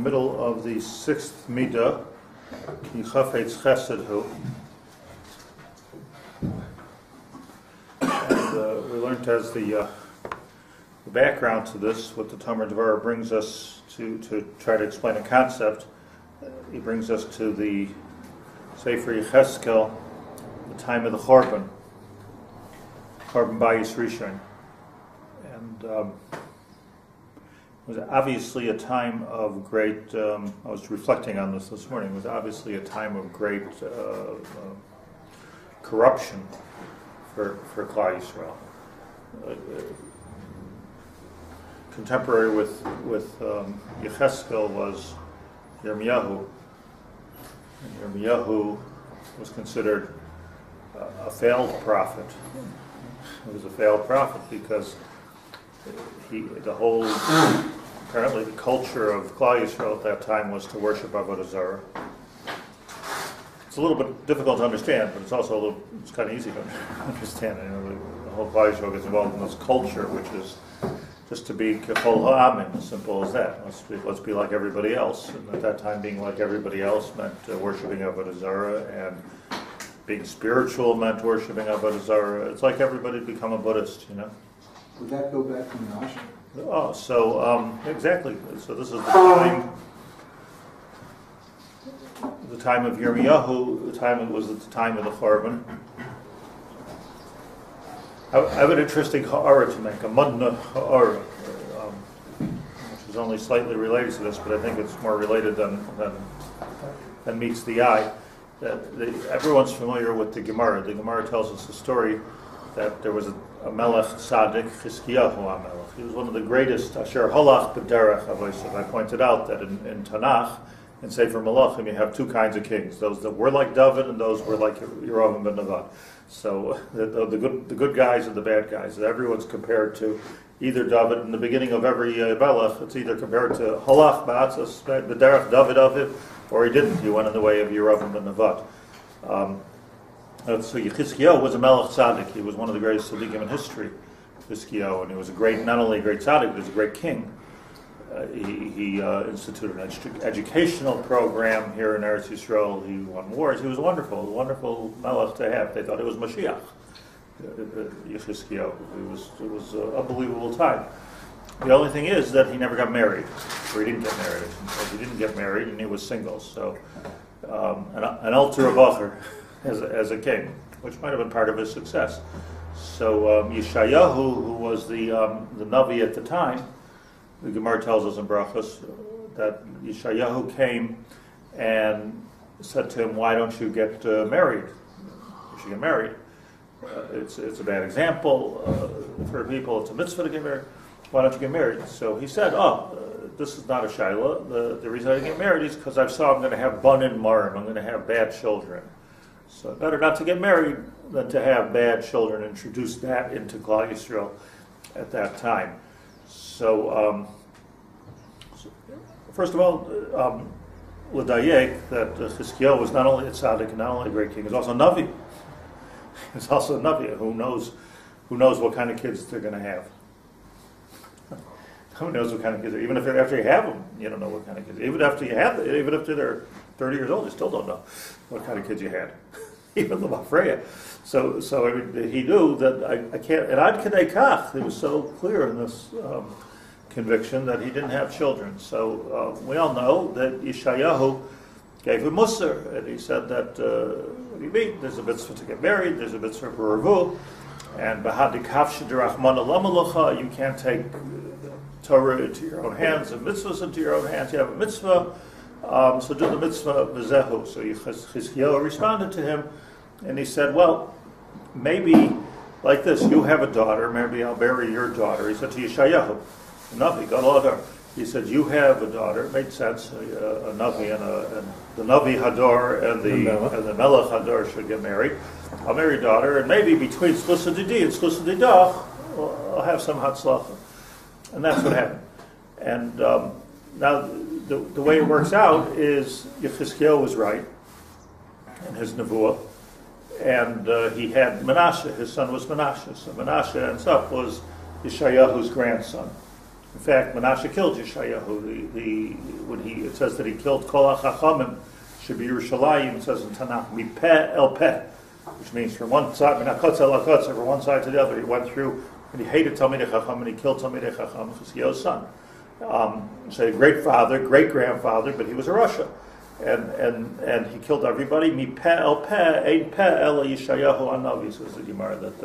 Middle of the sixth midah, Chafetz Chesed hu. And we learned as the background to this, what the Tomer Devorah brings us to try to explain a concept. He brings us to the Sefer Yecheskel, the time of the Chorban Bais Rishon. And it was obviously a time of great, I was reflecting on this morning, it was obviously a time of great corruption for Klal Yisrael. Contemporary with Yecheskel was Yirmiyahu. And Yirmiyahu was considered a failed prophet. He was a failed prophet because apparently the culture of Klal Yisrael at that time was to worship Avodah Zarah. It's a little bit difficult to understand, but it's also it's kind of easy to understand. You know, the whole Klal Yisrael gets involved in this culture, which is just to be kechol ha'amin, as simple as that. Let's be like everybody else. And at that time, being like everybody else meant worshiping Avodah Zarah, and being spiritual meant worshiping Avodah Zarah. It's like everybody become a Buddhist, you know. Would that go back to Menashe? Oh, so exactly. So this is the time of Yirmiyahu. It was at the time of the Chorban. I have an interesting ha'ara to make, a mudna ha'ara, which is only slightly related to this, but I think it's more related than meets the eye. Everyone's familiar with the Gemara. The Gemara tells us the story that there was a melech tzaddik, Chizkiyahu HaMelech. He was one of the greatest, asher halach b'derech avosav. I pointed out that in Tanakh, in Sefer Malachim, you have two kinds of kings, those that were like David and those were like Yerovam ben Nevat. So the good guys and the bad guys. Everyone's compared to either David. In the beginning of every melech, it's either compared to halach b'atzas b'derech David Aviv, or he didn't. He went in the way of Yerovam ben Nevat. So Chizkiyahu was a melech tzaddik. He was one of the greatest tzadikim in history, Chizkiyahu, and he was not only a great tzaddik, but he was a great king. He instituted an educational program here in Eretz Yisrael. He won wars. He was a wonderful melech to have. They thought it was Mashiach, Chizkiyahu. It was an unbelievable time. The only thing is that he never got married, or he didn't get married. He didn't get married, and he was single. So an altar of Bacher as a king, which might have been part of his success. So Yeshayahu, who was the Navi at the time, the Gemara tells us in Brachos that Yeshayahu came and said to him, "Why don't you get married? You should get married. It's a bad example for people. It's a mitzvah to get married. Why don't you get married?" So he said, this is not a shaila. The reason I didn't get married is because I saw I'm going to have banin marim. I'm going to have bad children. So better not to get married than to have bad children. Introduce that into Klal Yisrael at that time. So, first of all, l'dayek, that Chizkiyahu was not only a tzaddik and not only a great king, he was also a navi. He's also a navi. Who knows what kind of kids they're going to have? Who knows what kind of kids? Even if after you have them, you don't know what kind of kids. Even after you have them, even after they're 30 years old, you still don't know what kind of kids you had. Even the Mafreya. So I mean, he knew that I can't. And ad kadei kach, he was so clear in this conviction that he didn't have children. So we all know that Yeshayahu gave him musar, and he said that what do you mean? There's a mitzvah to get married. There's a mitzvah for revu, and bahadikaf shedirachman alamalacha. You can't take Torah into your own hands and mitzvahs into your own hands. You have a mitzvah. So do the mitzvah v'zehu. So Chizkiyahu responded to him, and he said, well, maybe like this, you have a daughter, maybe I'll bury your daughter. He said to Yeshayahu, a Navi, Gadol. He said, you have a daughter. It made sense, a Navi, and the Navi Hador and the Melech Hador should get married. I'll marry a daughter, and maybe between Slusa Didi and Slusa Didach, I'll have some Hatzlacha. And that's what happened. And now, the way it works out is Chizkiyahu was right in his nevuah, and he had Menashe. His son was Menashe. So Menashe himself was Yeshayahu's grandson. In fact, Menashe killed Yeshayahu. It says that he killed Kol HaChachamim Shebi Yerushalayim. It says in Tanakh, Mi Peh El Peh, which means from one side, Min HaKotz El HaKotz, from one side to the other. He went through, and he hated Talmidei Chacham, and he killed Talmidei Chacham, Chizkiyahu's son. So a great father, great grandfather, but he was a Rasha. And he killed everybody. Mi Peh El Peh, Ein Peh El Yeshayahu Hanavi, says the Gemara, that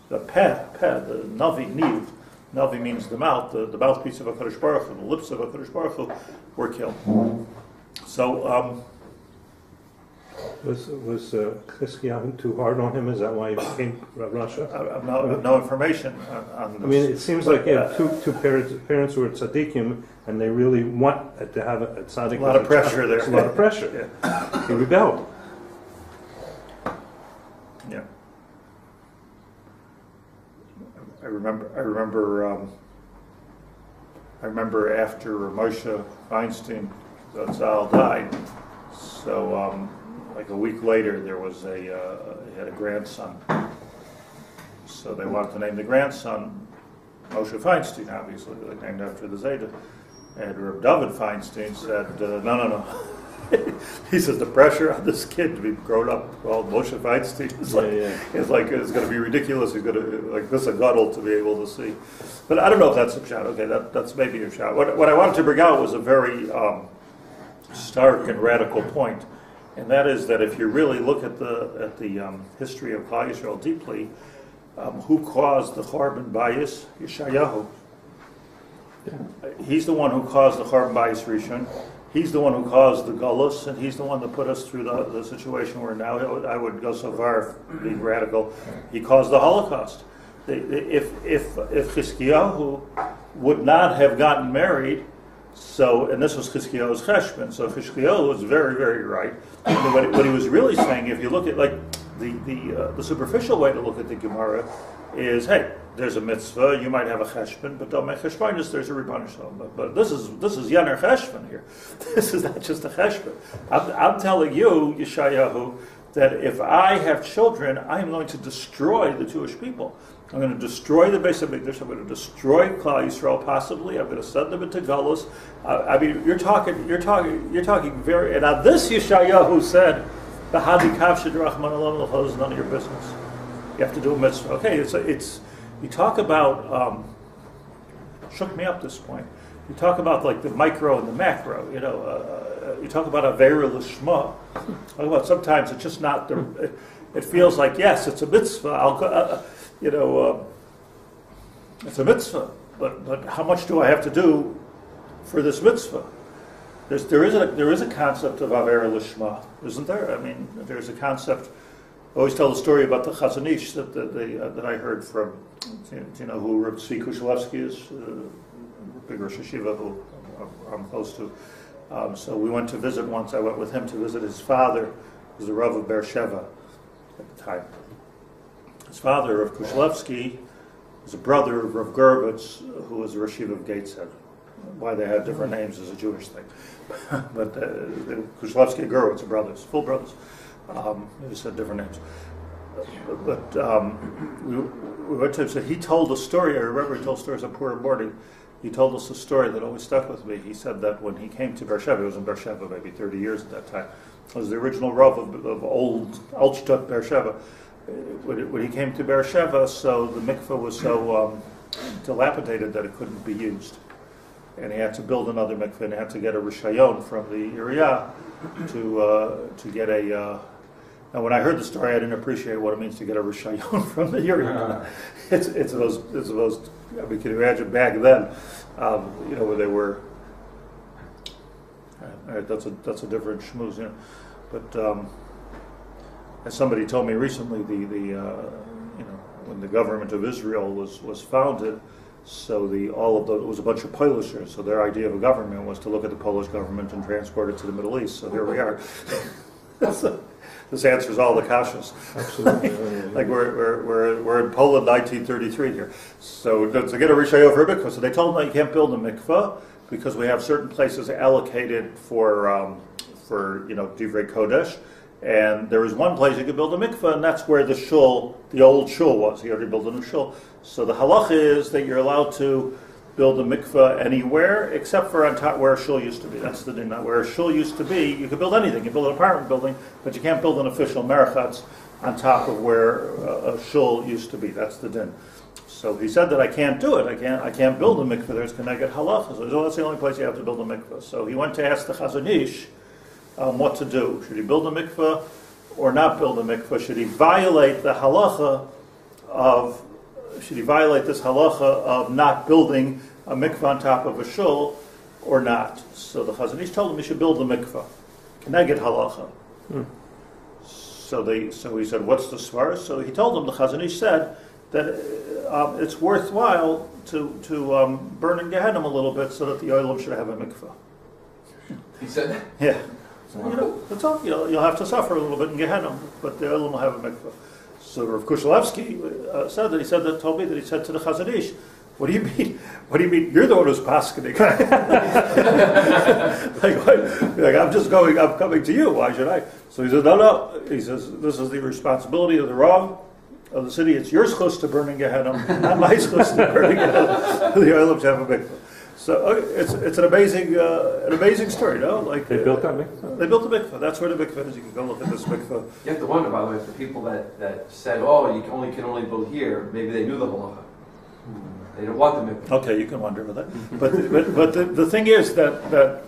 the Peh, the Navi, Niv, Navi means the mouth, the mouthpiece of HaKadosh Baruch Hu, the lips of HaKadosh Baruch Hu were killed. So, was Chizkiyahu too hard on him? Is that why he became Rasha? I have no information on this. I mean, it seems like you have two parents who are tzadikim, and they really want to have a tzaddik. A lot of pressure there. There's a lot of pressure. Yeah. He rebelled. Yeah. I remember after Moshe Feinstein Zatzal died. So, like a week later, there was he had a grandson. So they wanted to name the grandson Moshe Feinstein, obviously, like named after the Zayda. And Reb David Feinstein said, no. He says the pressure on this kid to be grown up called Moshe Feinstein is it's going to be ridiculous. He's going to like this a guddle to be able to see. But I don't know if that's a shot. Okay, that's maybe a shot. What I wanted to bring out was a very stark and radical point, and that is that if you really look at the history of Klal Yisrael deeply, who caused the Churban Bayis? Yeshayahu. He's the one who caused the Churban Bayis Rishon. He's the one who caused the Gullus, and he's the one that put us through the situation we're now. I would go so far, being radical, he caused the Holocaust. If Chizkiyahu would not have gotten married, and this was Chizkiyahu's cheshbon, so Chizkiyahu was very, very right. And what he was really saying, if you look at like the superficial way to look at the Gemara, is hey, there's a mitzvah, you might have a cheshbon, but don't make cheshbonis, there's a ribbon shalom. But this is Yaner cheshbon here. This is not just a cheshbon. I'm telling you, Yeshayahu, that if I have children, I am going to destroy the Jewish people. I'm going to destroy the Beis Hamikdash. I'm going to destroy Klal Yisrael. Possibly, I'm going to send them into Gullus. I mean, you're talking very. And on this, Yeshayahu said, "The hadikav shedrachman alam l'chol is none of your business. You have to do a mitzvah." Okay, it's. You talk about. Shook me up this point. You talk about like the micro and the macro. You talk about avera l'shma. Talk about sometimes it's just not the. It feels like yes, it's a mitzvah. It's a mitzvah, but how much do I have to do for this mitzvah? There is a concept of avera l'shma, isn't there? I mean, there's a concept. I always tell the story about the Chazon Ish that I heard from. Do you know who Rav Tzvi Kushelevsky is? Big Rosh Hashiva who I'm close to. So we went to visit once. I went with him to visit his father, who was the Rav of Beersheba at the time. His father, Rav Kushelevsky, was a brother of Rav Gervitz, who was the Rosh Hashiva of Gateshead. Why they had different names is a Jewish thing. But Kushelevsky and Gervitz are brothers, full brothers. They just had different names. But we went to him, so he told a story. I remember he told stories on Purim morning. He told us a story that always stuck with me. He said that when he came to Beersheba, he was in Beersheba maybe 30 years at that time. It was the original Rav of old Altstadt Beersheba. When he came to Beersheba, so the mikveh was so dilapidated that it couldn't be used. And he had to build another mikveh, and he had to get a rishayon from the area to get a... Now, when I heard the story, I didn't appreciate what it means to get a rishayon from the area. It's the most. I mean, can you imagine back then, where they were. All right, that's a different schmooze, But as somebody told me recently, when the government of Israel was founded, so it was a bunch of Polishers. So their idea of a government was to look at the Polish government and transport it to the Middle East. So here we are. This answers all the kashas. Absolutely. Like we're in Poland, 1933 here. So to get a rishayon for a mikvah, so they told them that you can't build a mikvah because we have certain places allocated for divrei kodesh, and there was one place you could build a mikvah, and that's where the old shul was. He already built a new shul. So the halacha is that you're allowed to build a mikveh anywhere except for on top where a shul used to be. That's the din. Where a shul used to be, you could build anything. You build an apartment building, but you can't build an official merchatz on top of where a shul used to be. That's the din. So he said that I can't do it. I can't build a mikveh. There's connected halacha. So that's the only place you have to build a mikveh. So he went to ask the Chazon Ish what to do. Should he build a mikveh or not build a mikveh? Should he violate the halacha of? Should he violate this halacha of not building a mikveh on top of a shul or not? So the Chazon Ish told him he should build a mikveh. Connected halacha. So he said, what's the svar? So he told him, the Chazon Ish said that it's worthwhile to burn in Gehenna a little bit so that the oilam should have a mikveh. He said that? Yeah. So, that's all. You'll have to suffer a little bit in Gehenna, but the oilam will have a mikveh. So Rav Kushelevsky said that. Told me that he said to the Chazon Ish, "What do you mean? What do you mean? You're the one who's paskening. like I'm just going. I'm coming to you. Why should I?" So he says, "No. He says this is the responsibility of the Rav of the city. It's your schus to burn in Gehenna, not my schus to burn in Gehenna. The oilam to have a mikveh." So it's an amazing story, no? Like They built that mikveh? They built a mikveh. That's where the mikveh is. You can go look at this mikveh. You have to wonder, by the way, for people that said, "Oh, you can only build here," maybe they knew the halacha. They didn't want the mikveh. Okay, you can wonder with that. But the thing is that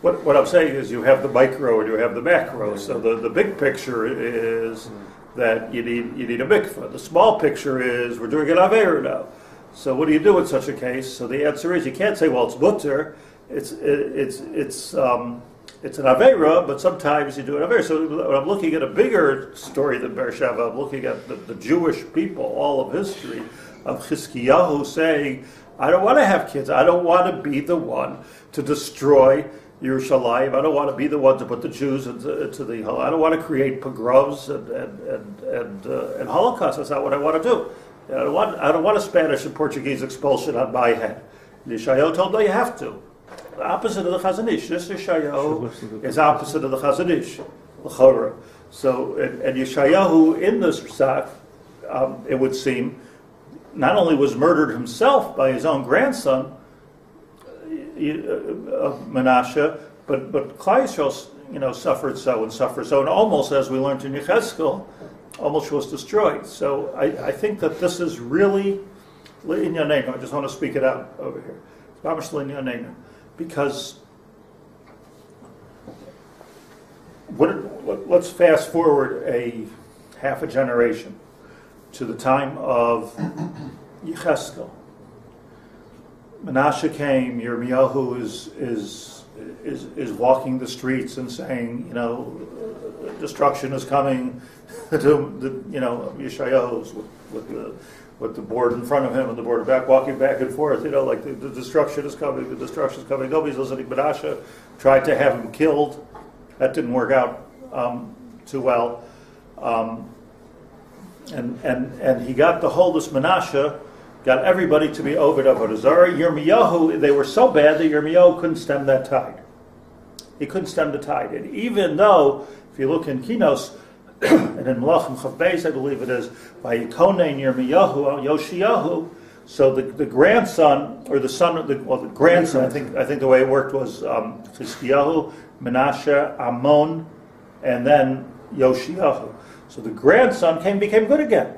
what I'm saying is you have the micro and you have the macro. So the big picture is that you need a mikveh. The small picture is we're doing an aveira now. So what do you do in such a case? So the answer is you can't say, well, it's mutter. It's an aveira, but sometimes you do an aveira. So when I'm looking at a bigger story than Beersheba, I'm looking at the Jewish people, all of history, of Chizkiyahu saying, I don't want to have kids. I don't want to be the one to destroy Yerushalayim. I don't want to be the one to put the Jews into the. I don't want to create pogroms and Holocaust. That's not what I want to do. I don't want a Spanish and Portuguese expulsion on my head. Yeshayahu told me, no, you have to. The opposite of the Chazon Ish. This Yeshayahu is opposite of the Chazon Ish. L'chora. So, and Yeshayahu in this psak, it would seem, not only was murdered himself by his own grandson, Menashe, but Klal Yisrael, suffered so, and almost, as we learned in Yechezkel, almost was destroyed. So I think that this is really L'inyanenu. I just want to speak it out over here. It's mamash L'inyanenu. Because let's fast forward a half a generation to the time of Yechezkel. Menashe came. Yirmiyahu is walking the streets and saying, destruction is coming. Yeshayahu's with the board in front of him and the board back, walking back and forth. Like the destruction is coming. The destruction is coming. Nobody's listening. Menashe tried to have him killed. That didn't work out too well. And he got the holdest Menashe. Got everybody to be Oved Avodah Zarah. Yirmiyahu, they were so bad that Yirmiyahu couldn't stem that tide. He couldn't stem the tide. And even though, if you look in Kinos, and in Malachim Chav Beis, I believe it is, by Yikonein Yirmiyahu, Yoshiyahu, so the grandson, or the son of the grandson, I think the way it worked was Chizkiyahu, Menashe, Ammon, and then Yoshiyahu. So the grandson became good again.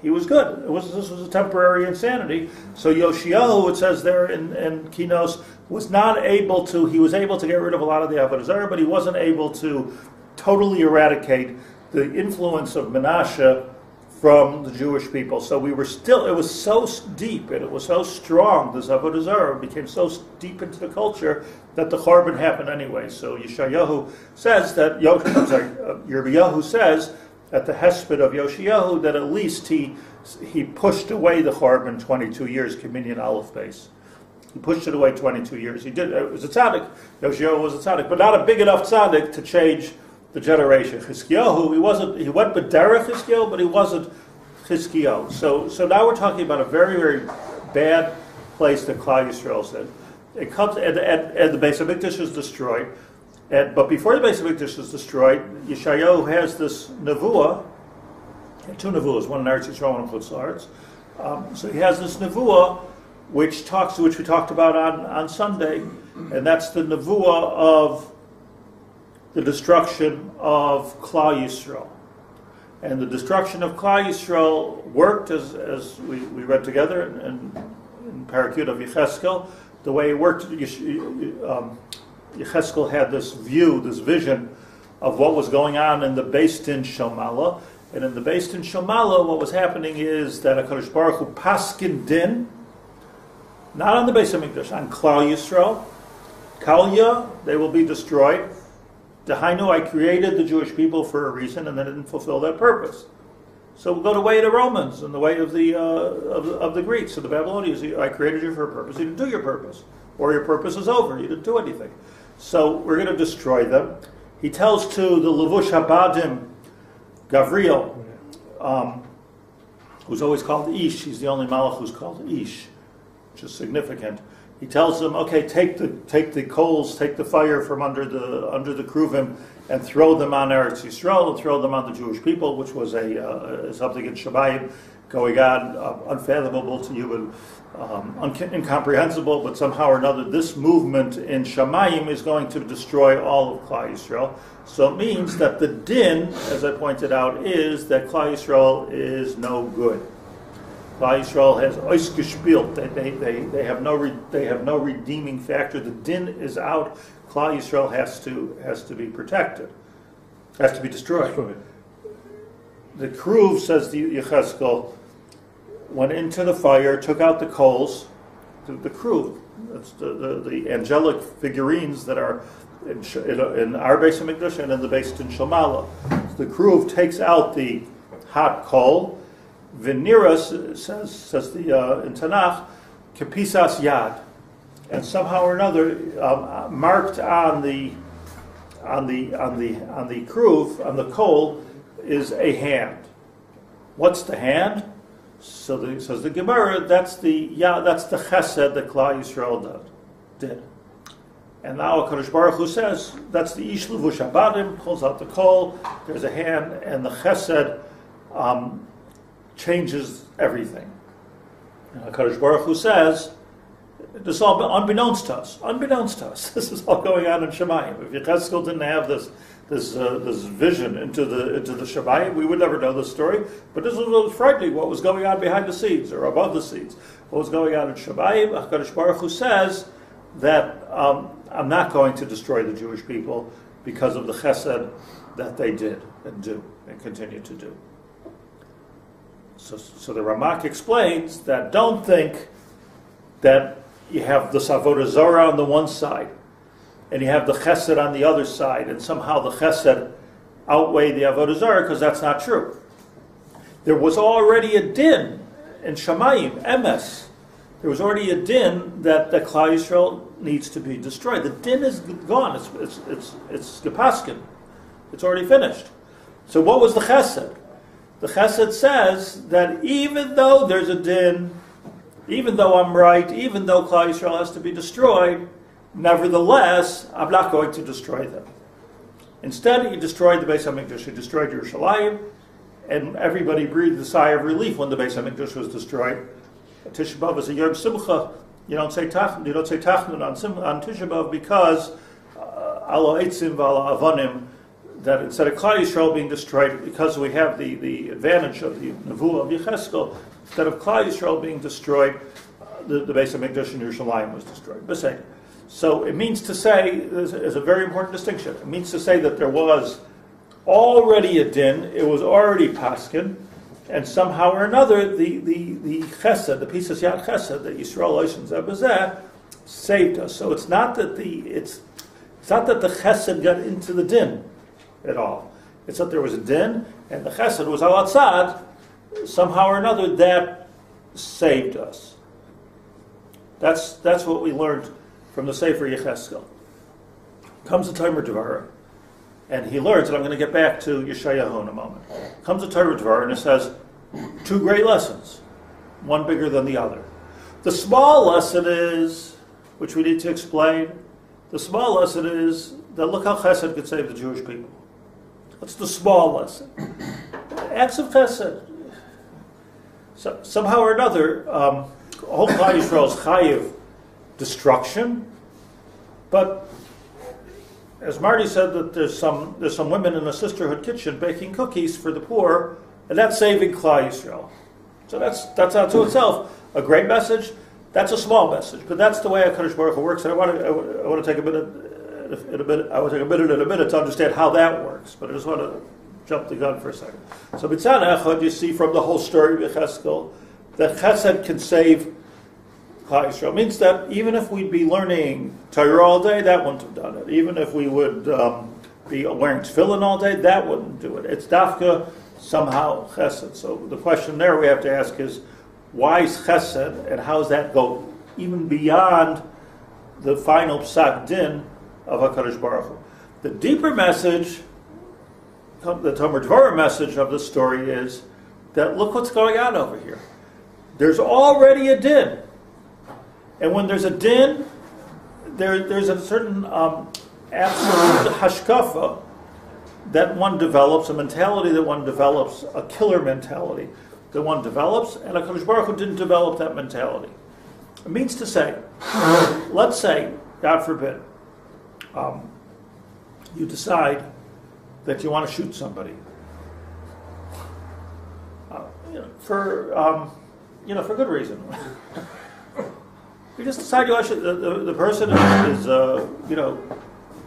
He was good. This was a temporary insanity. So Yoshiyahu, it says there in Kinos, was not able to. He was able to get rid of a lot of the Avodah Zarah, but he wasn't able to totally eradicate the influence of Menashe from the Jewish people. So we were still. It was so deep and it was so strong. This Avodah Zarah became so deep into the culture that the Churban happened anyway. So Yeshayahu says that. Yirmiyahu says at the hesped of Yoshiyahu that at least he pushed away the Churban 22 years, Communion Aleph base. He pushed it away 22 years. He did. It was a tzaddik. Yoshiyahu was a tzaddik, but not a big enough tzaddik to change the generation. Chizkiyahu, he went B'derech Chizkiyahu, but he wasn't Chizkiyahu. So now we're talking about a very, very bad place that Klal Yisrael's in. It comes, and the Beis HaMikdash is destroyed. But before the Beis HaMikdash is destroyed, Yeshayahu has this nevuah, two nevuahs, one in Eretz Yisrael, one in Chutz La'aretz. So he has this nevuah which we talked about on Sunday, and that's the nevuah of the destruction of Klal Yisrael. And the destruction of Klal Yisrael worked, as we read together in Parakut of Yecheskel, the way it worked. Yecheskel had this vision of what was going on in the Beis Din Shomala. And in the Beis Din Shomala, what was happening is that HaKadosh Baruch Hu paskin din, not on the Beis HaMikdash, on Klal Yisrael. Kalya, they will be destroyed. Dehainu, I created the Jewish people for a reason, and they didn't fulfill that purpose. So we'll go the way of the Romans and the way of the Greeks and the Babylonians. I created you for a purpose. You didn't do your purpose. Or your purpose is over. You didn't do anything. So we're going to destroy them. He tells to the Levush Habadim, Gavriel, who's always called Ish. He's the only Malach who's called Ish, which is significant. He tells them, okay, take the coals, take the fire from under the Kruvim, and throw them on Eretz Yisrael, and throw them on the Jewish people, which was something in Shemayim going on, unfathomable to you and incomprehensible, but somehow or another, this movement in Shemayim is going to destroy all of Klal Yisrael. So it means that the din, as I pointed out, is that Klal Yisrael is no good. Klal Yisrael has ois gespielt. They have no redeeming factor. The din is out. Klal Yisrael has to be protected, has to be destroyed. The Kruv, says the Yecheskel, went into the fire, took out the coals. The Kruv, that's the angelic figurines that are in our Beis HaMikdash and in the Beis Din Shomala. The Kruv takes out the hot coal. Venira, says the in Tanakh, kepisas yad, and somehow or another marked on the kruv, on the coal, is a hand. What's the hand? So says the Gemara, that's the chesed that Klal Yisrael did. And now HaKadosh Baruch Hu says that's the ish levush habadim, pulls out the coal. There's a hand, and the chesed changes everything. And HaKadosh Baruch Hu says, this is all unbeknownst to us. This is all going on in Shemayim. If Yecheskel didn't have this vision into the Shemayim, we would never know the story. But this was frightening, what was going on behind the scenes, or above the scenes. What was going on in Shemayim, HaKadosh Baruch Hu says that I'm not going to destroy the Jewish people because of the chesed that they did and do and continue to do. So the Ramak explains that don't think that you have the Avodah Zarah on the one side and you have the Chesed on the other side, and somehow the Chesed outweigh the Avodah Zarah, because that's not true. There was already a din in Shemayim, Emes. There was already a din that Klal Yisrael needs to be destroyed. The din is gone. It's Gepaskin. It's already finished. So what was the Chesed? The Chesed says that even though there's a din, even though I'm right, even though Klal Yisrael has to be destroyed, nevertheless, I'm not going to destroy them. Instead, he destroyed the Beis HaMikdash, he destroyed Yerushalayim, and everybody breathed a sigh of relief when the Beis HaMikdash was destroyed. Tisha B'Av is a Yom Simcha. You don't say Tachnun on Tisha B'Av because Alo Eitzim V'Alo Avonim, that instead of Klal Yisrael being destroyed, because we have the advantage of the Nevuah of Yecheskel, instead of Klal Yisrael being destroyed, the Beis HaMikdash in Yerushalayim was destroyed. So it means to say, is a very important distinction. It means to say that there was already a din, it was already paskin, and somehow or another the chesed, the pisas yad chesed, the Yisrael Oishim Zebazeh, saved us. So it's not that the chesed got into the din at all. It's that there was a din, and the chesed was al-atzad, somehow or another that saved us. That's what we learned from the Sefer Yecheskel. Comes the Tomer Devorah, and he learns, and I'm going to get back to Yeshayahu in a moment. Comes the Tomer Devorah, and it says two great lessons, one bigger than the other. The small lesson is, which we need to explain, the small lesson is that look how Chesed could save the Jewish people. That's the small lesson. Acts of Chesed. So, somehow or another, whole Klal Yisrael is chayiv destruction, but as Marty said, that there's some women in a sisterhood kitchen baking cookies for the poor, and that's saving Klal Yisrael. So that's unto itself a great message. That's a small message, but that's the way HaKadosh Baruch Hu works. And I want to take a minute to understand how that works. But I just want to jump the gun for a second. So B'tzad Echad, you see from the whole story of Yecheskel that Chesed can save Klal Yisrael. It means that even if we'd be learning Torah all day, that wouldn't have done it. Even if we would be wearing tefillin all day, that wouldn't do it. It's dafka somehow Chesed. So the question there we have to ask is, why is Chesed, and how does that go even beyond the final psak din of HaKadosh Baruch Hu? The deeper message, the Tomer Devorah message of the story is that look what's going on over here. There's already a din. And when there's a din, there's a certain absolute hashkafa that one develops, a mentality that one develops, a killer mentality that one develops, and HaKadosh Baruch Hu didn't develop that mentality. It means to say, let's say, God forbid, you decide that you want to shoot somebody, for good reason. You just decide you want to shoot. The person is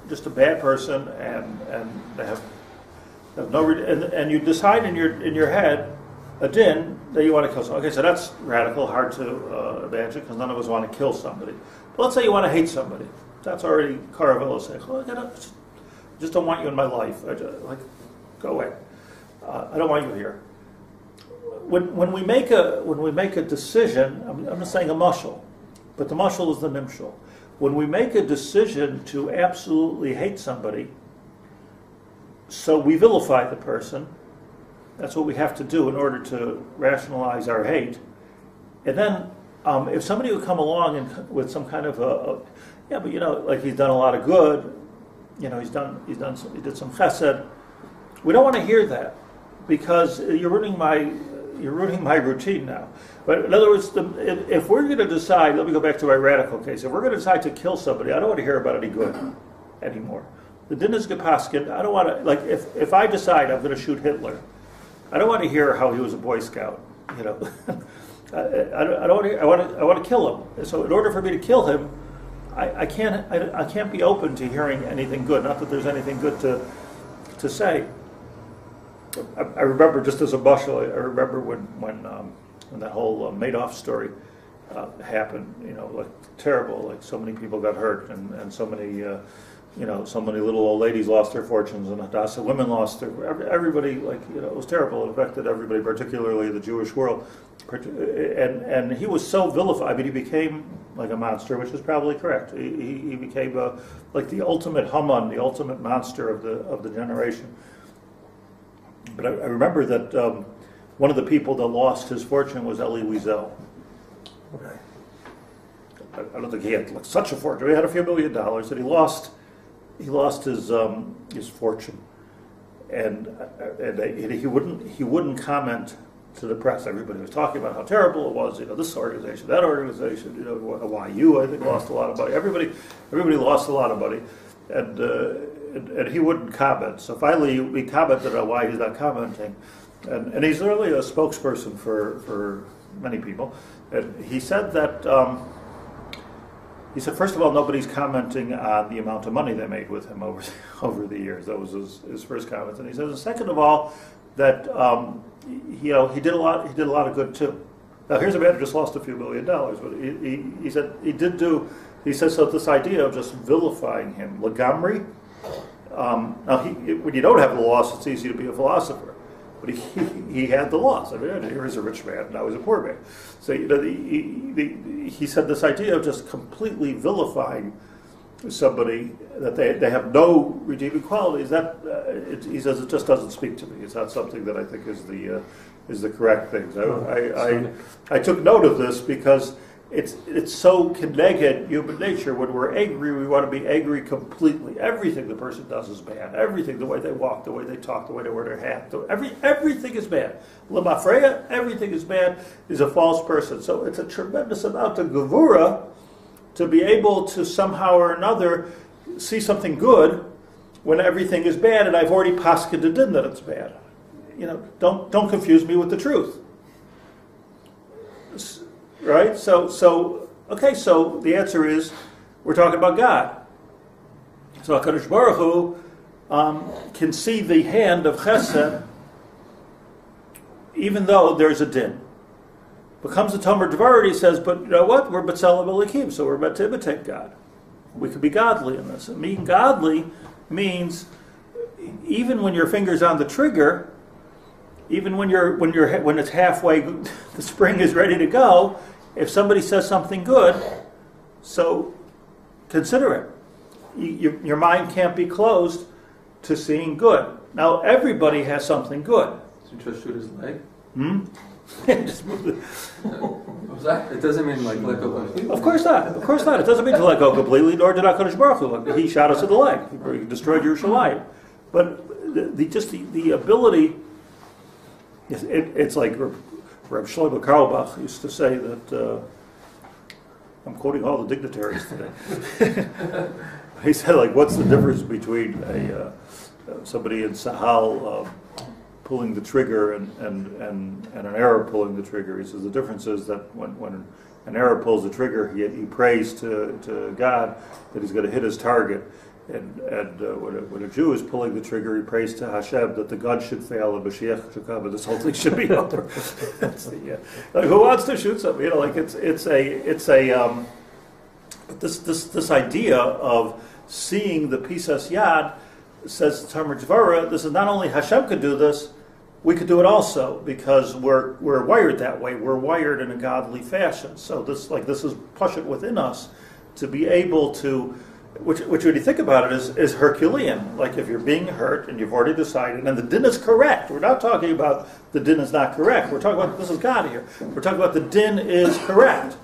just a bad person, and they have no and you decide in your head a din that you want to kill someone. Okay, so that's radical, hard to imagine, because none of us want to kill somebody. But let's say you want to hate somebody. That's already Karavello saying, I just don't want you in my life. Go away. I don't want you here. When we make a decision, I'm not saying a mashal, but the mashal is the nimshal. When we make a decision to absolutely hate somebody, so we vilify the person. That's what we have to do in order to rationalize our hate. And then, if somebody would come along with some kind of like he's done a lot of good, he did some chesed. We don't want to hear that, because you're ruining my routine now. But in other words, if we're going to decide, let me go back to my radical case. If we're going to decide to kill somebody, I don't want to hear about any good anymore. The din is gepaskin. I don't want to, if I decide I'm going to shoot Hitler, I don't want to hear how he was a Boy Scout. I want to kill him. So in order for me to kill him, I can't be open to hearing anything good. Not that there's anything good to say. I remember, just as a bushel, I remember when that whole Madoff story happened. Terrible. Like so many people got hurt, and so many. So many little old ladies lost their fortunes, and Hadassah women lost everybody. It was terrible. It affected everybody, particularly the Jewish world. And he was so vilified. I mean, he became like a monster, which is probably correct. He became like the ultimate Haman, the ultimate monster of the generation. But I remember that one of the people that lost his fortune was Elie Wiesel. Okay. I don't think he had such a fortune. He had a few $1 million, and he lost his fortune, and he wouldn't comment to the press. Everybody was talking about how terrible it was. This organization, that organization. YU, I think, lost a lot of money. Everybody lost a lot of money, and he wouldn't comment. So finally, we commented on why he's not commenting, and he's really a spokesperson for many people. And he said that. He said, first of all, nobody's commenting on the amount of money they made with him over the years. That was his first comment. And he says, and second of all, that he did a lot of good too. Now here's a man who just lost a few $1 million, but he said he did do. He says, so this idea of just vilifying him, Lagamri. Now when you don't have the loss, it's easy to be a philosopher. But he had the loss. I mean, here is a rich man, now he's a poor man. So he said this idea of just completely vilifying somebody, that they have no redeeming qualities. He says it just doesn't speak to me. It's not something that I think is the correct thing. So I took note of this because it's so connected human nature. When we're angry, we want to be angry completely. Everything the person does is bad. Everything, the way they walk, the way they talk, the way they wear their hat, everything is bad. L'mafreya, everything is bad, is a false person. So it's a tremendous amount of gevura to be able to somehow or another see something good when everything is bad, and I've already paskined it in that it's bad. Don't confuse me with the truth. Right? So the answer is, we're talking about God. So HaKadosh Baruch Hu can see the hand of Chesed even though there's a din. Becomes a Tomer Devorah, he says, but you know what? We're B'Tselem Elokim, so we're meant to imitate God. We could be godly in this. And being godly means even when your finger's on the trigger, even when it's halfway, the spring is ready to go, if somebody says something good, so consider it. Your mind can't be closed to seeing good. Now, everybody has something good. So you just shoot his leg? Just move it. What's that? It doesn't mean like let go completely. Of course not. Of course not. It doesn't mean to let go completely, nor did HaKadosh Baruch Hu. He shot us in the leg. He destroyed Yerushalayim. But the ability, it's like Reb Shlomo Carlebach used to say that, I'm quoting all the dignitaries today. He said, like, what's the difference between somebody in Sahal pulling the trigger and an Arab pulling the trigger? He says the difference is that when an Arab pulls the trigger, he prays to God that he's going to hit his target. And when a Jew is pulling the trigger, he prays to Hashem that the gun should fail and Mashiach should come and this whole thing should be over. That's like, who wants to shoot something? Like it's a but this idea of seeing the Pisas Yad, says Tomer Devorah, this is not only Hashem could do this, we could do it also, because we're wired that way. We're wired in a godly fashion. So this is pashut within us to be able to. Which when you think about it, is Herculean. Like if you're being hurt and you've already decided, and the din is correct. We're not talking about the din is not correct. We're talking about this is God here. We're talking about the din is correct.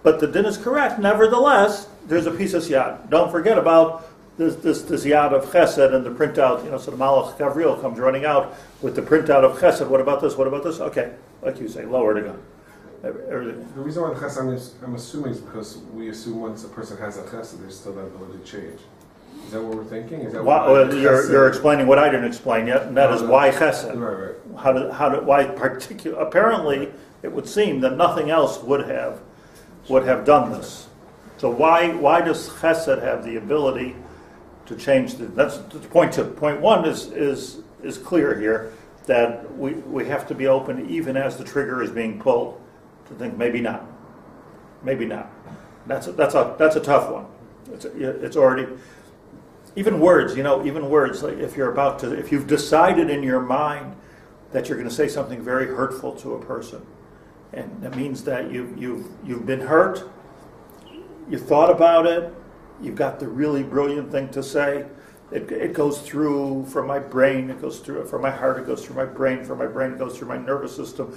But the din is correct. Nevertheless, there's a piece of yad. Don't forget about this yad of Chesed and the printout. So the Malach Gavriel comes running out with the printout of Chesed. What about this? What about this? Okay, like you say, lower the gun. Everything. The reason why the chesed I'm assuming is because we assume once a person has a chesed, there's still that ability to change. Is that what we're thinking? Is that you're explaining what I didn't explain yet, and that is why chesed. Right. Why particular? Apparently, it would seem that nothing else would have done this. So why does chesed have the ability to change? That's point two. Point one is clear here, that we have to be open even as the trigger is being pulled. To think maybe not. That's a tough one. It's already even words. Like if you've decided in your mind that you're going to say something very hurtful to a person, and that means that you've been hurt. You thought about it. You've got the really brilliant thing to say. It goes through from my brain, it goes through from my heart, it goes through my brain, from my brain it goes through my nervous system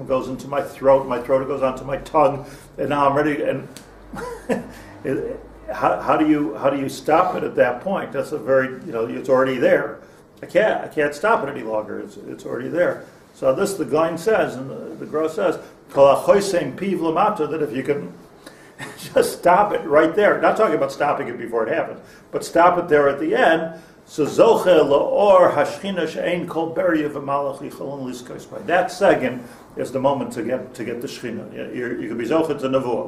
goes into my throat it goes onto my tongue, and now I'm ready. And how do you stop it at that point? That's a very, it's already there. I can't stop it any longer. It's already there. So this the Gaon says, and the Gro says, that if you can just stop it right there. Not talking about stopping it before it happens, but stop it there at the end. So zoche laor hashchina she'ein kol beria v'malach yicholon liskos. That second is the moment to get the shchina. You can be zoche to nevuah.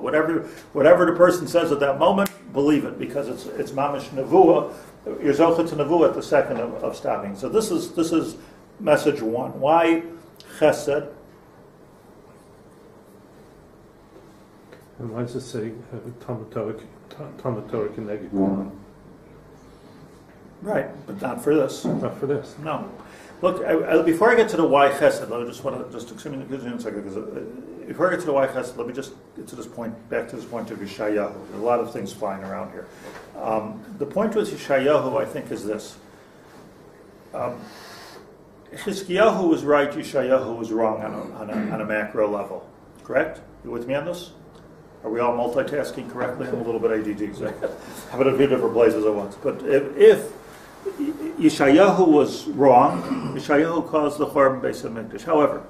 Whatever the person says at that moment, believe it, because it's mamish nevuah. You're zoche to nevuah at the second of stopping. So this is message one. Why chesed? And why does it say Talmud Torah connected? Right, but not for this. Not for this. No. Look, before I get to the why chesed, I just want to excuse me a second, because before I get to the why chesed, let me just get to this point, back to this point of Yeshayahu. There are a lot of things flying around here. The point with Yeshayahu, I think, is this. Chizkiyahu was right, Yeshayahu was wrong on a macro level. Correct? You with me on this? Are we all multitasking correctly? I'm a little bit ADD, so I have it in a few different places at once. But if Yeshayahu was wrong, Yeshayahu caused the Churban Beis HaMikdash. However,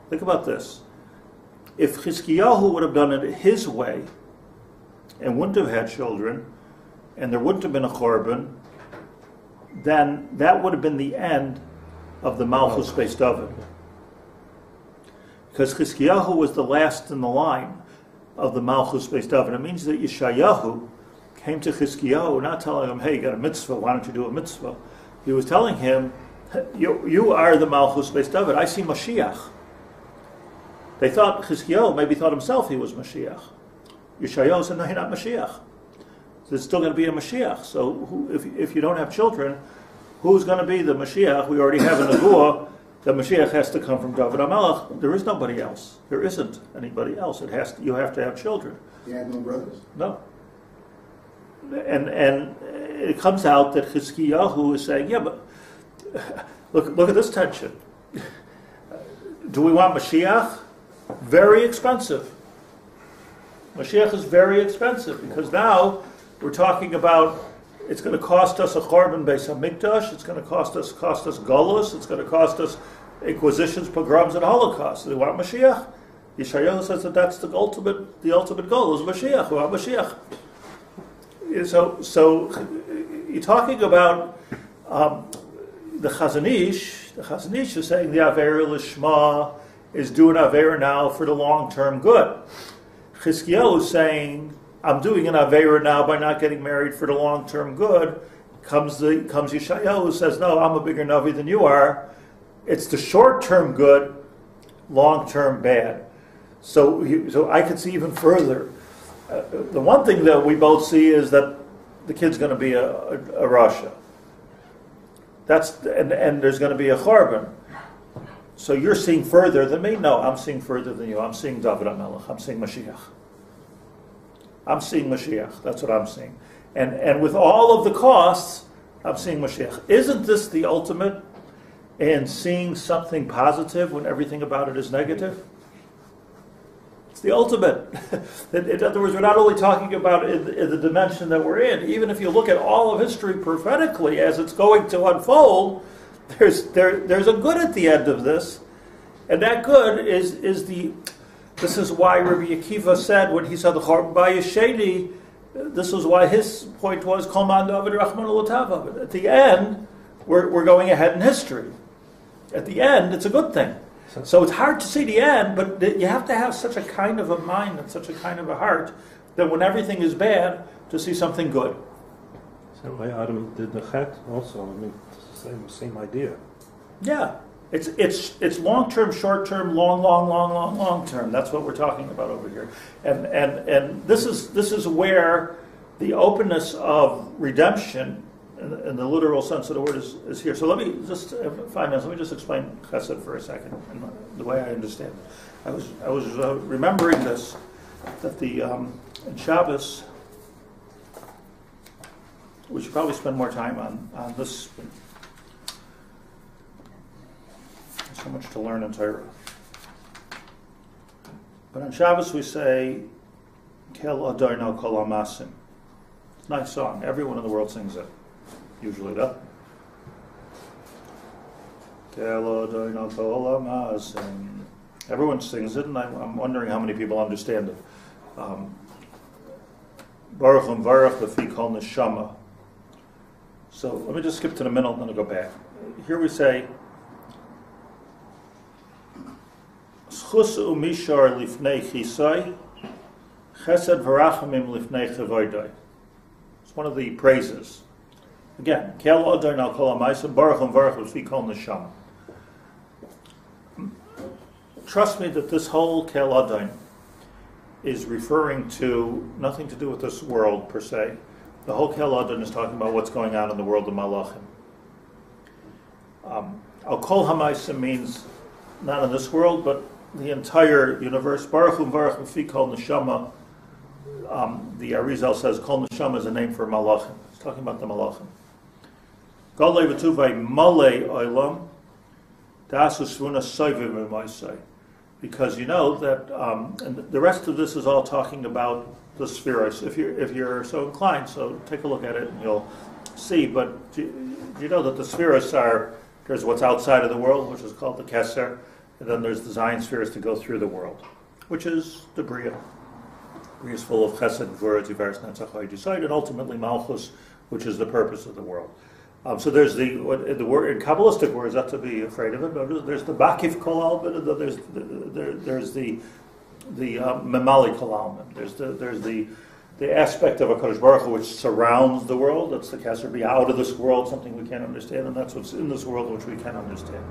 think about this. If Chizkiyahu would have done it his way and wouldn't have had children, and there wouldn't have been a Churban, then that would have been the end of the Malchus Beis David. Because Chizkiyahu was the last in the line of the Malchus Beis David. It means that Yeshayahu came to Chizkiyahu, not telling him, hey, you got a mitzvah, why don't you do a mitzvah? He was telling him, you are the Malchus Beis David, I see Mashiach. They thought, Chizkiyahu maybe thought himself he was Mashiach. Yeshayahu said, no, you're not Mashiach. There's still going to be a Mashiach. So if you don't have children, who's going to be the Mashiach? We already have a Nevuah. The Mashiach has to come from David HaMelech. There is nobody else. There isn't anybody else. You have to have children. You had no brothers? No. And it comes out that Chizkiyahu is saying, yeah, but look at this tension. Do we want Mashiach? Very expensive. Mashiach is very expensive because now we're talking about it's going to cost us a Churban Beis HaMikdash, it's going to cost us Golus, it's going to cost us inquisitions, pogroms, and Holocaust. Do we want Mashiach? Yeshayahu says that that's the ultimate goal is Mashiach. We want Mashiach. So you're talking about the Chazon Ish. The Chazon Ish is saying the Aveira Lishma is doing Aveira now for the long-term good. Chizkiyahu is saying, I'm doing an Aveira now by not getting married for the long-term good. Comes Yeshayahu who says, no, I'm a bigger Navi than you are. It's the short-term good, long-term bad. So I could see even further. The one thing that we both see is that the kid's going to be a Rasha. And there's going to be a Churban. So you're seeing further than me? No, I'm seeing further than you. I'm seeing David HaMelech. I'm seeing Mashiach. I'm seeing Mashiach. That's what I'm seeing. And with all of the costs, I'm seeing Mashiach. Isn't this the ultimate in seeing something positive when everything about it is negative? It's the ultimate. In other words, we're not only talking about in the dimension that we're in. Even if you look at all of history prophetically as it's going to unfold, there's a good at the end of this, and that good is the. This is why Rabbi Akiva said when he said the Churban Bayesheni, this was why his point was Kol Man David Rachman L'Tav. At the end, we're going ahead in history. At the end, it's a good thing. So it's hard to see the end, but you have to have such a kind of a mind and such a kind of a heart that when everything is bad, to see something good. So why Adam did the Chet also. I mean, it's the same idea. Yeah. It's long-term, short-term, long-term. That's what we're talking about over here. And this is where the openness of redemption in the literal sense of the word is here. So let me just 5 minutes. Let me just explain Chesed for a second and the way I understand it. I was remembering this that in Shabbos we should probably spend more time on this. There's so much to learn in Torah. But on Shabbos we say Kel Adorno Kol Hamasim. It's a nice song. Everyone in the world sings it. Usually, though. Everyone sings it, and I'm wondering how many people understand it. Baruch Baruch Lefi Kol Neshama. So let me just skip to the middle, and then I'll go back. Here we say, Schus u'mishar lifnei chisai, Chesed v'rachamim lifnei chevoidai. It's one of the praises. Again, Kel Odar Nal Kol HaMaisa, Baruch Lefi Kol Neshama. Trust me that this whole Kel Odar is referring to nothing to do with this world per se. The whole Kel Odar is talking about what's going on in the world of Malachim. Al Kol HaMaisa means not in this world, but the entire universe. Baruch Lefi Kol Neshama. The Arizal says Kol Neshama is a name for Malachim. It's talking about the Malachim. Godlei v'tuvay malei olam, dasu svuna soivim v'maisai. because you know that, and the rest of this is all talking about the spheres. If you're so inclined, so take a look at it and you'll see. But do you know that the spheres there's what's outside of the world, which is called the Keser, and then there's the Zion spheres to go through the world, which is the Bria. Bria is full of Chesed, Gvura, Tiferes, Netzach, Yisaid, and ultimately Malchus, which is the purpose of the world. So there's the word in Kabbalistic words, not to be afraid of it. But there's the Bakif Kol Almin, and then there's the Memali Kol Almin. There's the aspect of a Kadosh Baruch Hu which surrounds the world. That's the Keser, be out of this world, something we can't understand, and that's what's in this world which we can't understand.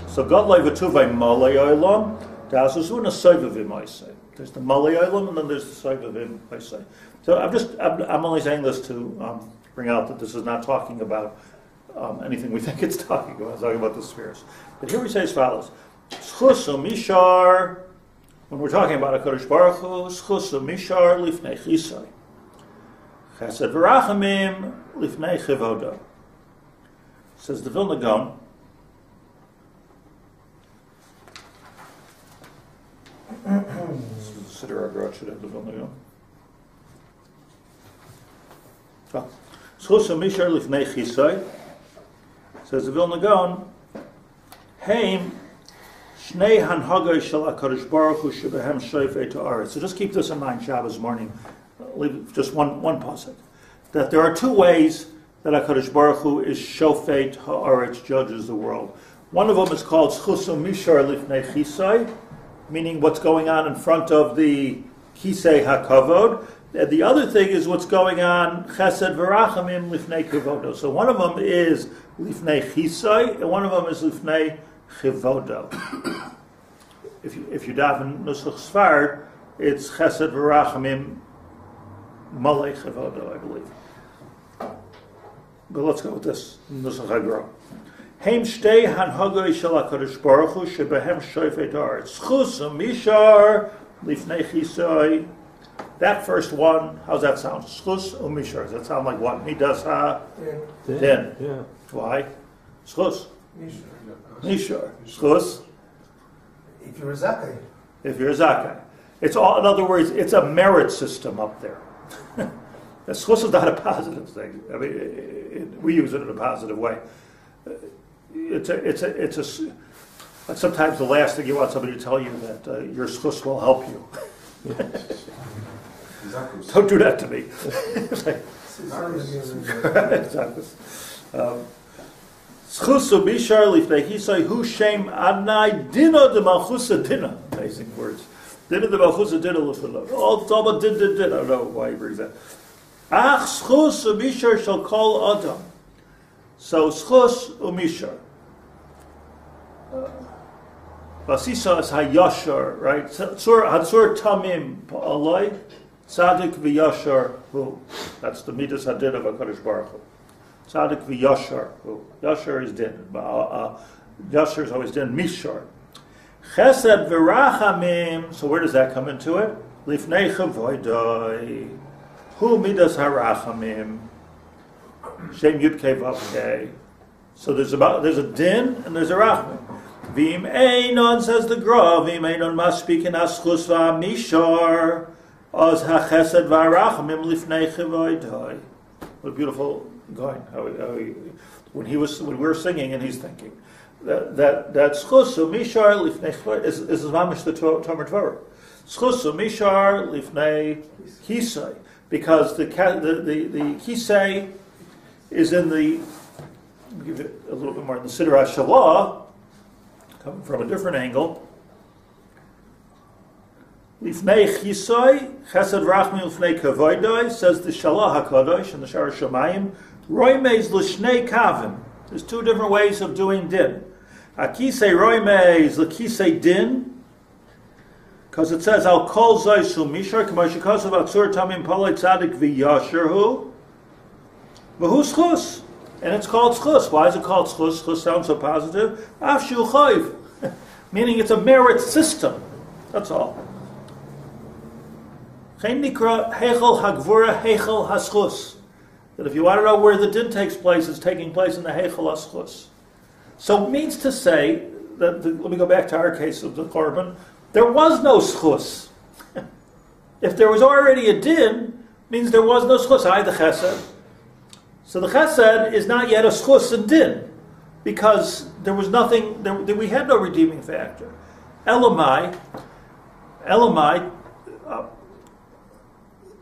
So God Lei V'Tuvay Malei Olam, Das Uzuna Soivavim Oisei. There's the Malei Olam, and then there's the Soivavim Oisei. So I'm only saying this to bring out that this is not talking about anything we think it's talking about. It's talking about the spheres. But here we say as follows: Schusu Mishar. When we're talking about a Kodesh Baruch Hu, Schusu Mishar Lifnei Chisai, Chesed V'Rachamim Lifnei Chivodo. Says the Vilna Gaon. Siddur HaGrot should have the Vilna Gaon. Schusu Mishar Lifnei Chisai. Says the Vilna Gaon, Heim Shnei Hanhagay Shel HaKadosh Baruch Hu Shebehem Shofei Ha'aretz. So just keep this in mind, Shabbos morning. Leave just one pasuk. That there are two ways that HaKadosh Baruch Hu is Shofei Ha'aretz, judges the world. One of them is called Schusu Mishar Lifnei Chisai, meaning what's going on in front of the Kisei HaKavod. And the other thing is what's going on Chesed V'Rachamim Lifnei Kivodo. So one of them is Lifnei Chisai, and one of them is Lifnei Chivodo. If you daven Nusach Sfard, it's Chesed V'Rachamim Malei Chivodo, I believe. But let's go with this Nusach HaGrot. Heim Shtei Hanhagoi Shel HaKadosh Baruch Hu Shebehem Shofei Ha'aretz. Schusu Mishar Lifnei Chisai. That first one, how's that sound? Schus umishar. Does that sound like what? Midas ha din. Yeah. Why? Schus. Mishar. Schus. If you're a Zakai. If you're a Zakai. It's all, in other words, it's a merit system up there. Schus is not a positive thing. I mean, we use it in a positive way. But sometimes the last thing you want somebody to tell you that your schus will help you. Don't do that to me. Schusu Bishar Lifnei Chisai Hu Shem Adnai Dina de Malchusa Dina. Amazing words. Dina de Malchusa Dina Lifnei. Oh, it's all about din. I don't know why he brings that. Ach Schusu Bishar shall call Adam. So Schus Umishar. Vasisa is Hayashar, right? Hatzur Tamim Alay, Tzadik V'Yashar Hu. That's the Midas Hadin of HaKadosh Baruch Hu. Tzadik V'Yashar Hu. Yashar is din. Yashar is always din. Mishar. Chesed V'Rachamim. So where does that come into it? Lifnei Chavoidoi. Hu Midas HaRachamim. Shem Yud Kei Vav Kei. So there's a din and there's a rachamim. V'im einon, says the Gra, v'im einon maspikin aschus v'amishar, oz hachesed v'arachamim lifnei chivoidoi. What a beautiful going. When we were singing and he's thinking that schusu mishar lifnei chivoidoi is mamish the Tomer Devorah. Schusu mishar lifnei kisei, because the kisei is in the. I'll give it a little bit more in the Siddur HaShalah. Coming from a different angle. Lifnei Chisai, Chesed Rachmi Lifnei Kavoidoi, says the Shalah HaKadosh in the Shar Shamayim, Roimeis L'shnei Kavim. There's two different ways of doing din. Akisei Roimeis L'kisei din, because it says, Al Kol Zaisu Mishar, Kamashikasav Atzur Tamim Palei Tzadik V'Yasherhu, V'hu Schus. And it's called schus. Why is it called schus? Schus sounds so positive. Afshu chayv, meaning it's a merit system. That's all. Chen nikra hechel hagvura hechel haschus. That if you want to know where the din takes place, it's taking place in the hechel haschus. So it means to say that let me go back to our case of the korban. there was no schus. If there was already a din, means there was no schus. The chesed. So the chesed is not yet a schus and din, because there was nothing. We had no redeeming factor. Elamai.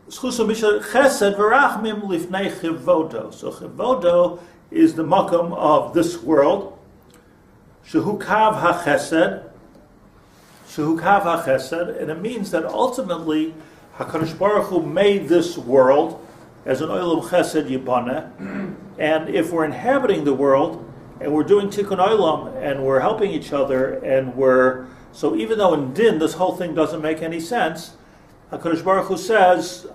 Chesed v'rachmim lifnei chivodo. So chivodo is the makom of this world. Shehu kav hachesed. And it means that ultimately HaKadosh Baruch Hu made this world as an olam chesed yibana, and if we're inhabiting the world and we're doing tikkun olam and we're helping each other and so even though in din this whole thing doesn't make any sense, HaKadosh Baruch Hu says,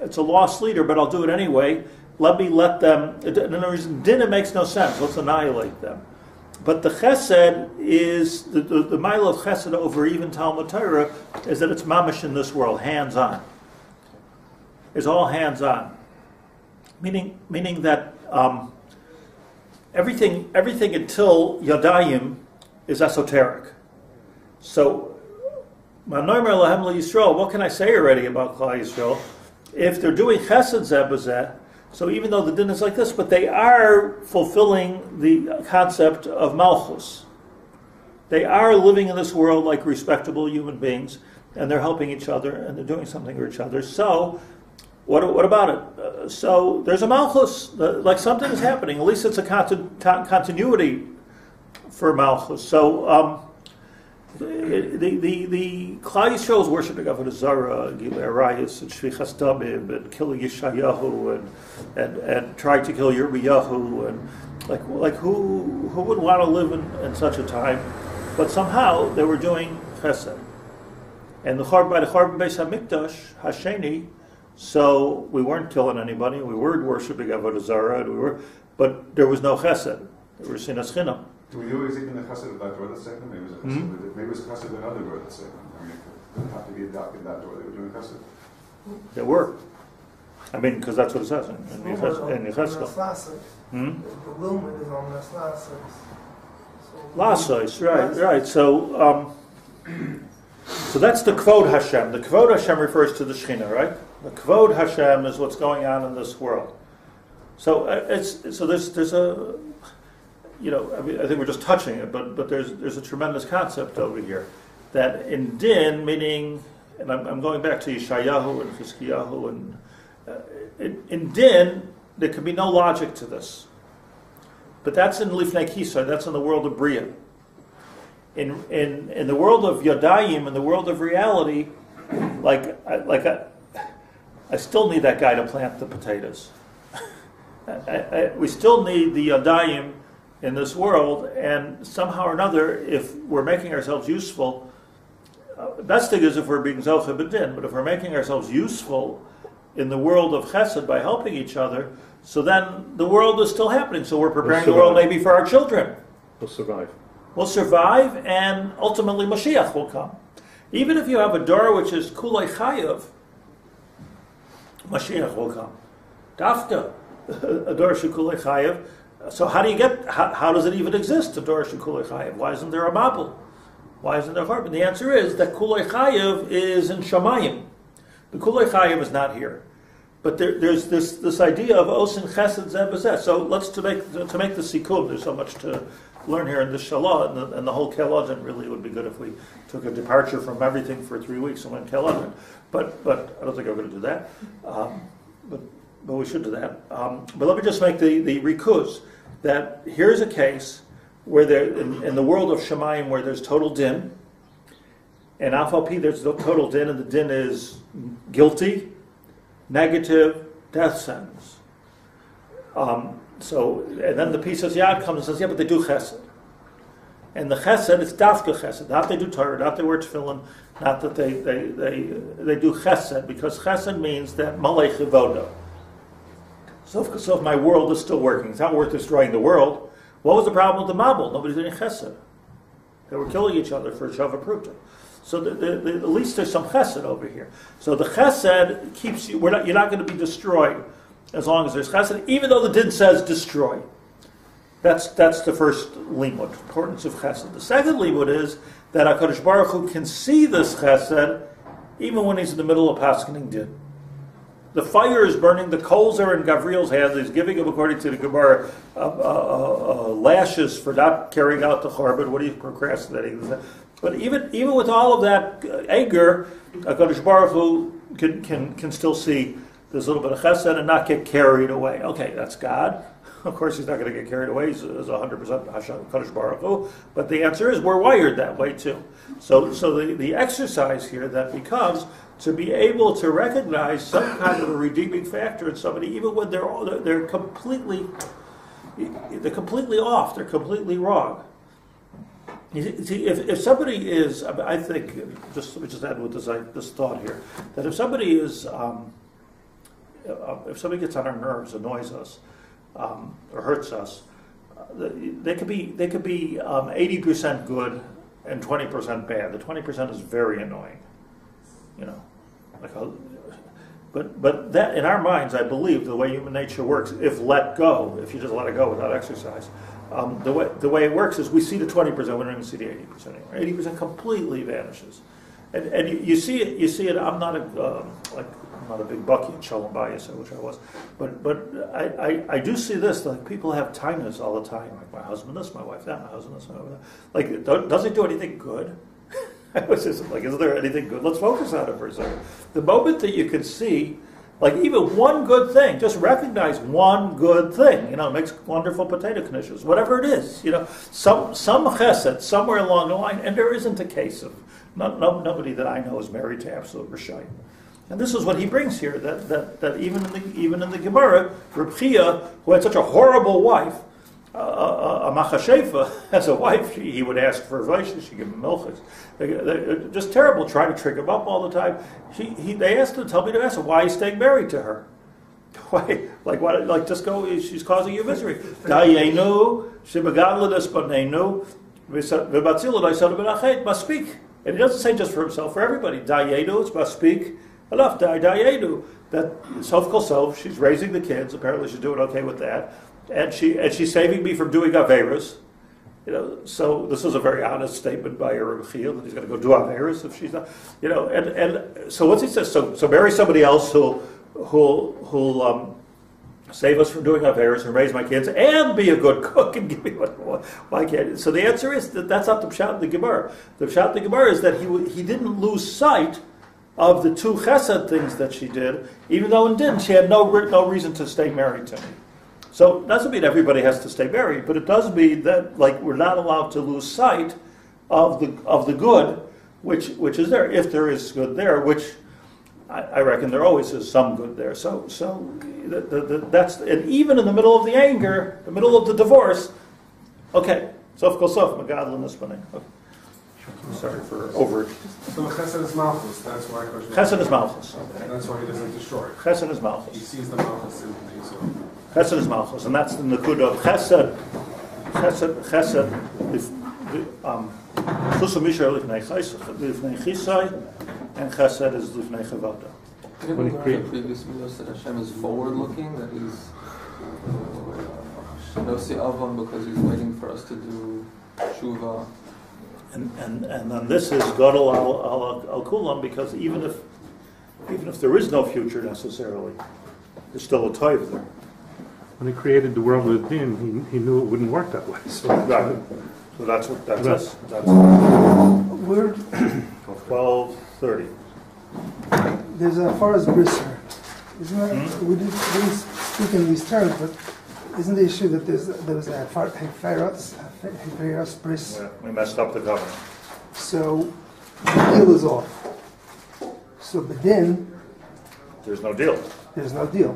it's a lost leader, but I'll do it anyway. Let them. In other words, in din it makes no sense. Let's annihilate them. But the chesed is, the mile of chesed over even Talmud Torah is that it's mamash in this world, hands-on. It's all hands-on. Meaning that everything until Yadayim is esoteric. So, what can I say already about Klal Yisrael? If they're doing chesed zeh b'zeh, so even though the din is like this, but they are fulfilling the concept of malchus. They are living in this world like respectable human beings, and they're helping each other, and they're doing something for each other. So, what about it? So there's a malchus, like something is happening. At least it's a continuity for malchus. So the Klal Yisrael is worshiping Avodah Zarah, Gilei Arayos, and Shvichas Damim, and killing Yeshayahu, and trying to kill Yirmiyahu, and like who would want to live in such a time? But somehow they were doing chesed, and by the Churban Beis Hamikdash Hasheni. So we weren't killing anybody. We were worshiping Avodah Zarah, but there was no chesed. There was sinas chinam. Do we know exactly the chesed of that door that's second? Maybe it was chesed of another door that's second. I mean, it didn't have to be adopted that door. They were doing chesed. They were. I mean, because that's what it says in Yechezkel. The lumen is on the Lasos, right. So that's the Kvod Hashem. The Kvod Hashem refers to the Shekhinah, right? The Kvod Hashem is what's going on in this world. So there's a, I think we're just touching it, but there's a tremendous concept over here that in din, meaning, and I'm going back to Yeshayahu and Chizkiyahu, and in din there can be no logic to this, but that's in Lifnei Kisar, that's in the world of Bria. In the world of Yadayim, in the world of reality, I still need that guy to plant the potatoes. We still need the Yadayim in this world, and somehow or another, if we're making ourselves useful, best thing is if we're being Zoche B'din, but if we're making ourselves useful in the world of Chesed by helping each other, so then the world is still happening. So we're preparing the world maybe for our children. We'll survive. We'll survive, and ultimately Mashiach will come. Even if you have a door which is Kulei Chayev, Mashiach will come. Dafka, a door Kulei Chayev. So how does it even exist, a door Kulei Chayev? Why isn't there a Mabul? Why isn't there a Harb? And the answer is that Kulei Chayev is in Shamayim. The Kulei Chayev is not here. But there's this idea of Osin Chesed Zeh B'zeh. So let's to make the Sikkum. There's so much to learn here in this Shalah, and the whole Kehillat. Really, it would be good if we took a departure from everything for 3 weeks and went Kehillat. But I don't think I'm going to do that. But we should do that. But let me just make the rikuz that here's a case where in the world of Shemayim where there's total din, and Afal Pi there's no total din, and the din is guilty, negative, death sentence. And then the piece of Yad comes and says, yeah, but they do chesed. And the chesed, it's dafka chesed. Not they do Torah, not they wear tefillin, not that they do chesed, because chesed means that malei chivodo. So if my world is still working, it's not worth destroying the world. What was the problem with the Mabul? Nobody's doing chesed. They were killing each other for Shava Pruta. So at least there's some chesed over here. So the chesed keeps you, you're not going to be destroyed as long as there's chesed, even though the din says destroy. That's the first limud, importance of chesed. The second limud is that HaKadosh Baruch Hu can see this chesed even when he's in the middle of paskening din. The fire is burning, the coals are in Gavriel's hands, he's giving him, according to the Gemara, lashes for not carrying out the Chorban, what are you procrastinating? But even with all of that anger, HaKadosh Baruch Hu can still see this little bit of chesed and not get carried away. Okay, that's God. Of course, he's not going to get carried away. He's 100% HaKadosh Baruch Hu. But the answer is we're wired that way too. So the exercise here that becomes to be able to recognize some kind of a redeeming factor in somebody, even when they're completely off, they're completely wrong. You see, if somebody is, I think, let me just add with this thought here, that if somebody is, if somebody gets on our nerves, annoys us, or hurts us, they could be 80% good and 20% bad. The 20% is very annoying, but that in our minds, I believe, the way human nature works, if let go, if you just let it go without exercise, the way it works is we see the 20%, we don't even see the 80% anymore. 80% completely vanishes, and you see it. I'm not a big bucky in Shalom Bayis, I wish I was, but I do see this. Like people have timeless all the time. Like my husband this, my wife that, my husband this, my wife that. Like does it do anything good? I was just like, is there anything good? Let's focus on it for a second. The moment that you can see, like even one good thing, just recognize one good thing. Makes wonderful potato knishes, whatever it is. Some chesed somewhere along the line, and there isn't a case of nobody that I know is married to absolute Rishayim. And this is what he brings here, that even in the Gemara, Reb Chia, who had such a horrible wife, a machashefa, as a wife, he would ask for advice, she'd give him milchas. They're just terrible, trying to trick him up all the time. They asked him, tell me to ask him, why he's staying married to her? Why? Just go, she's causing you misery. Dayenu, shebegadladas banenu, v'batzilu daisanu benachet, must speak. And he doesn't say just for himself, for everybody. Dayenu, it's must speak. Enough, Dayenu. That sof kol sof, she's raising the kids, apparently she's doing okay with that. And she's saving me from doing Averas. So this is a very honest statement by Rabbi Chia that he's going to go do Averas if she's not. And so what's he says? So marry somebody else who'll save us from doing Averas and raise my kids and be a good cook and give me what why can't? So the answer is that's not the pshat in the Gemara. The pshat in the Gemara is that he didn't lose sight of the two chesed things that she did, even though in din she had no reason to stay married to me. So it doesn't mean everybody has to stay married, but it does mean that we're not allowed to lose sight of the good, which is there, if there is good there, which I reckon there always is some good there. So that's, and even in the middle of the anger, the middle of the divorce, okay, sof kol sof, megadlin ispaning. Sorry for over. So chesed is malchus. That's why. Chesed is malchus. Okay. That's why he doesn't destroy. Chesed is malchus. He sees the malchus in Yisrael. Chesed is malchus, and that's the nakuda of chesed. Chesed. Chusam misha lifnei chisai, and chesed is lifnei chavada. When he created previous videos that Hashem is forward-looking, that He's Shenosi Avon because He's waiting for us to do tshuva. And then this is Gadol al Kulam, because even if there is no future necessarily, there's still a tithe there. When he created the world with din, he knew it wouldn't work that way. So, right. So that's us. We're 12:30. there's a forest brisser. Isn't that we didn't speak in these terms, but isn't the issue that there was a Heferos bris? Yeah, we messed up the government. So the deal is off. So Bedin, There's no deal. there's no deal.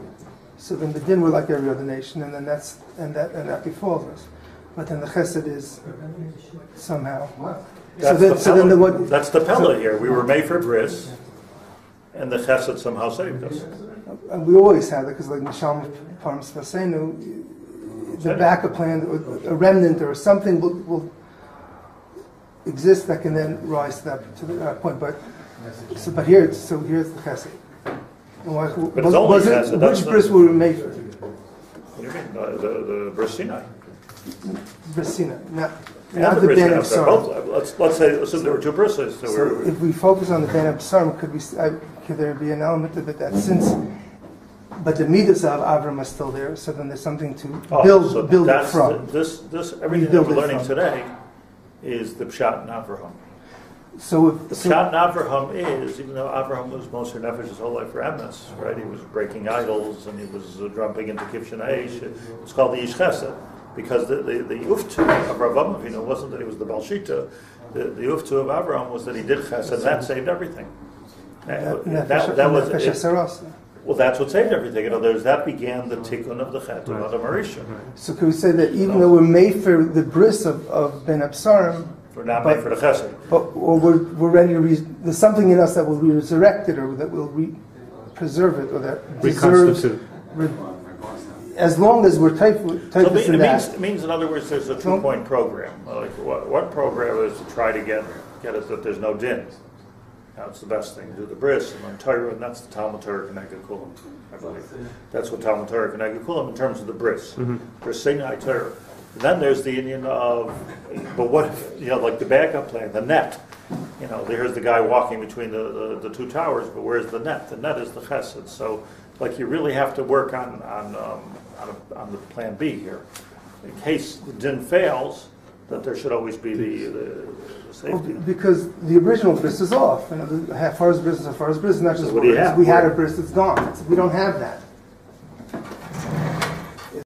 So then Bedin we're like every other nation, and then that befalls us. But then the Chesed is somehow. That's That's the Pella here. We were made for bris, and the Chesed somehow saved us. And we always have that because, like Misham Parmes Fasenu, the backup plan, a remnant or something will exist that can then rise to that point. But here's the Chesed. But it's only Chesed. Which bris were we made for? What do you mean? The bris Sinai. Brisina, not And the bris Ben and Absarim. both. Let's say assume there were two brises. So if we focus on the Ben Absarim, could there be an element of it that since, but the midas of Avram are still there, so then there's something to build it from. This everything that we're learning today is the Pshat in Avraham. So The Pshat in Avraham is, even though Avraham was Moshe Nefesh his whole life for Emes, right? He was breaking idols and he was jumping into Kivshin Aish. It's called the Ish Chesed, because the Uftu of Rav Avinu wasn't that he was the Balshita. The Uftu of Avraham was that he did Chesed, and that saved everything. That was it. Well, that's what saved everything. In other words, that began the tikkun of the Chet of Adam Arisha. So can we say that even though we're made for the bris of Ben Absarim, we're not made for the Chesed. or we're ready to there's something in us that will be resurrected or that will preserve it or that deserves as long as we're typed in that. It means, in other words, there's a 2-point program. Like one program is to try to get us that there's no din. Now, it's the best thing to do the bris and learn Torah, and that's the Talmud Torah Keneged Kulam, I believe. That's what Talmud Torah Keneged Kulam in terms of the bris. Bris Sinai Torah. And then there's the Indian of, but what if, like the backup plan, the net. There's the guy walking between the two towers, but where's the net? The net is the chesed. So, you really have to work on the plan B here. In case the din fails, that there should always be the safety. Because the original bris is off. Far's bris is a far's bris, not just what do you have? We had a bris, it's gone. We don't have that.